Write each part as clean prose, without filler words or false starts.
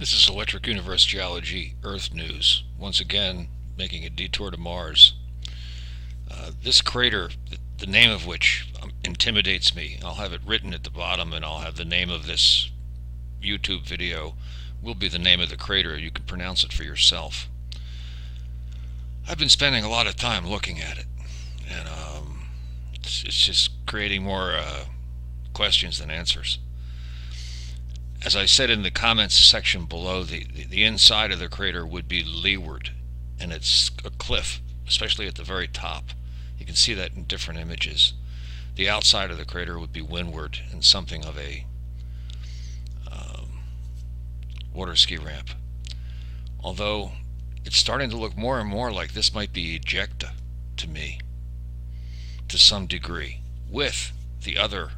This is Electric Universe Geology Earth News, once again making a detour to Mars. This crater, the name of which intimidates me, I'll have it written at the bottom, and I'll have the name of this YouTube video will be the name of the crater. You can pronounce it for yourself. I've been spending a lot of time looking at it, and it's just creating more questions than answers. As I said in the comments section below, the inside of the crater would be leeward, and it's a cliff, especially at the very top. You can see that in different images. The outside of the crater would be windward and something of a water ski ramp. Although it's starting to look more and more like this might be ejecta to me, to some degree, with the other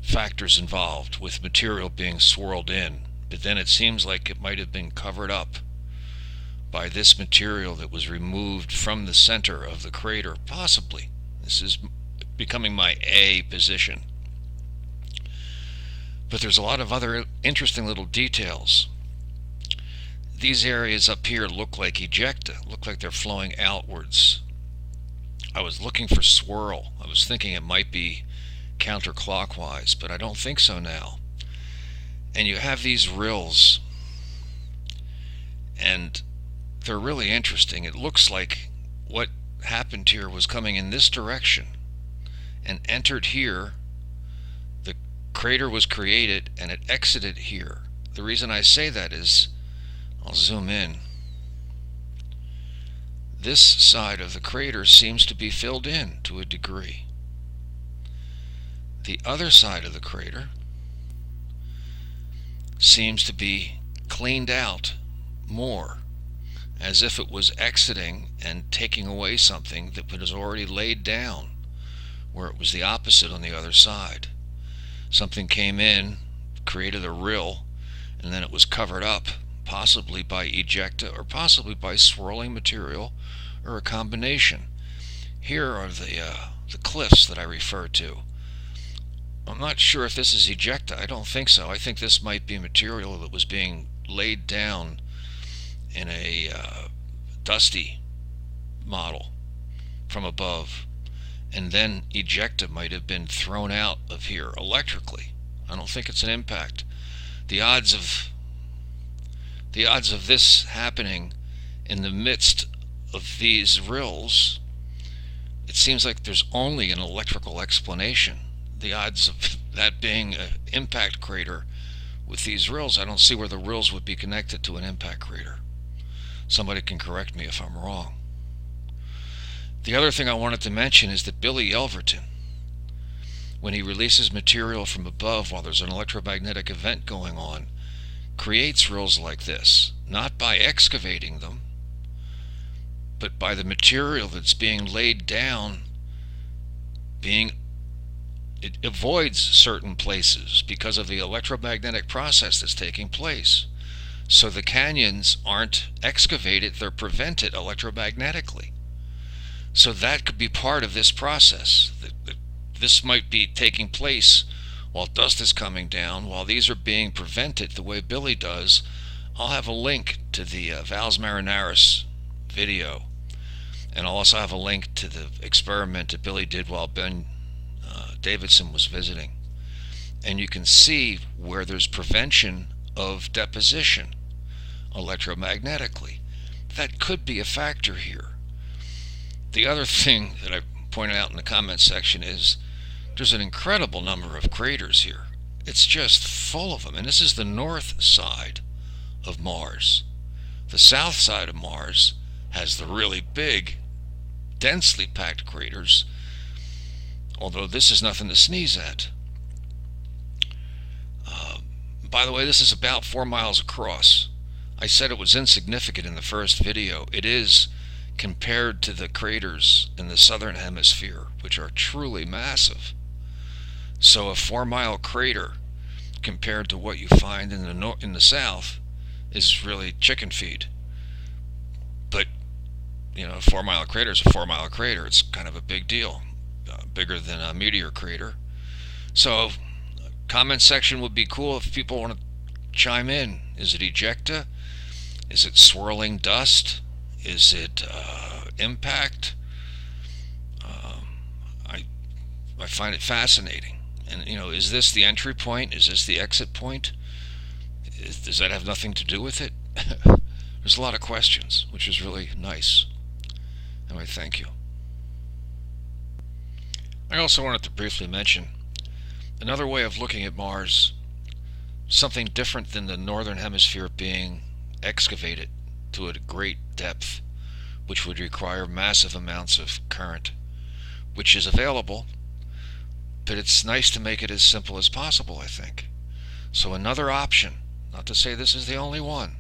factors involved, with material being swirled in. But then it seems like it might have been covered up by this material that was removed from the center of the crater, possibly. This is becoming my A position. But there's a lot of other interesting little details. These areas up here look like ejecta, look like they're flowing outwards. I was looking for swirl. I was thinking it might be counterclockwise, but I don't think so now. And you have these rills, and they're really interesting. It looks like what happened here was coming in this direction and entered here. The crater was created and it exited here. The reason I say that is, I'll zoom in. This side of the crater seems to be filled in to a degree. The other side of the crater seems to be cleaned out more, as if it was exiting and taking away something that was already laid down, where it was the opposite on the other side. Something came in, created a rill, and then it was covered up, possibly by ejecta or possibly by swirling material, or a combination. Here are the cliffs that I referred to. I'm not sure if this is ejecta. I don't think so. I think this might be material that was being laid down in a dusty model from above, and then ejecta might have been thrown out of here electrically. I don't think it's an impact. The odds of this happening in the midst of these rills, it seems like there's only an electrical explanation. The odds of that being an impact crater with these rills, I don't see where the rills would be connected to an impact crater. Somebody can correct me if I'm wrong. The other thing I wanted to mention is that Billy Elverton, when he releases material from above while there's an electromagnetic event going on, creates rills like this, not by excavating them, but by the material that's being laid down it avoids certain places because of the electromagnetic process that's taking place. So the canyons aren't excavated, they're prevented electromagnetically. So that could be part of this process. This might be taking place while dust is coming down, while these are being prevented the way Billy does. I'll have a link to the Valles Marineris video, and I'll also have a link to the experiment that Billy did while Ben Davidson was visiting. And you can see where there's prevention of deposition electromagnetically. That could be a factor here. The other thing that I pointed out in the comments section is there's an incredible number of craters here. It's just full of them. And this is the north side of Mars. The south side of Mars has the really big, densely packed craters, although this is nothing to sneeze at. By the way, this is about 4 miles across. I said it was insignificant in the first video. It is, compared to the craters in the southern hemisphere, which are truly massive. So a 4-mile crater compared to what you find in the south is really chicken feed. But you know, a 4-mile crater is a 4-mile crater. It's kind of a big deal, bigger than a meteor crater. So comment section would be cool if people want to chime in. Is it ejecta? Is it swirling dust? Is it impact? I find it fascinating. And, is this the entry point? Is this the exit point? Does that have nothing to do with it? There's a lot of questions, which is really nice. Anyway, thank you. I also wanted to briefly mention another way of looking at Mars, something different than the northern hemisphere being excavated to a great depth, which would require massive amounts of current, which is available, but it's nice to make it as simple as possible, I think. So another option, not to say this is the only one,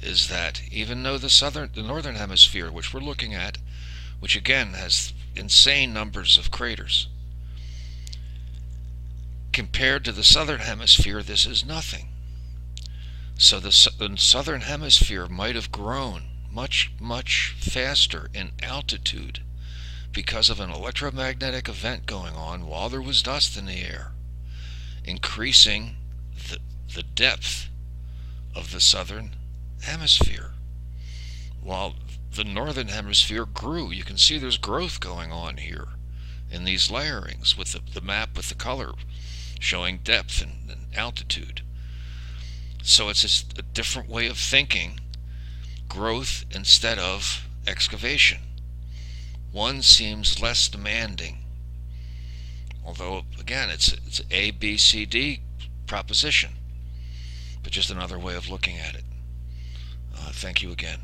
is that even though the northern hemisphere, which we're looking at, which again has insane numbers of craters, compared to the southern hemisphere, this is nothing. So the southern hemisphere might have grown much, much faster in altitude because of an electromagnetic event going on while there was dust in the air, increasing the depth of the southern hemisphere, while the northern hemisphere grew. You can see there's growth going on here in these layerings with the map with the color showing depth and altitude. So it's just a different way of thinking growth instead of excavation. One seems less demanding, although again it's A, B, C, D proposition, but just another way of looking at it. Thank you again.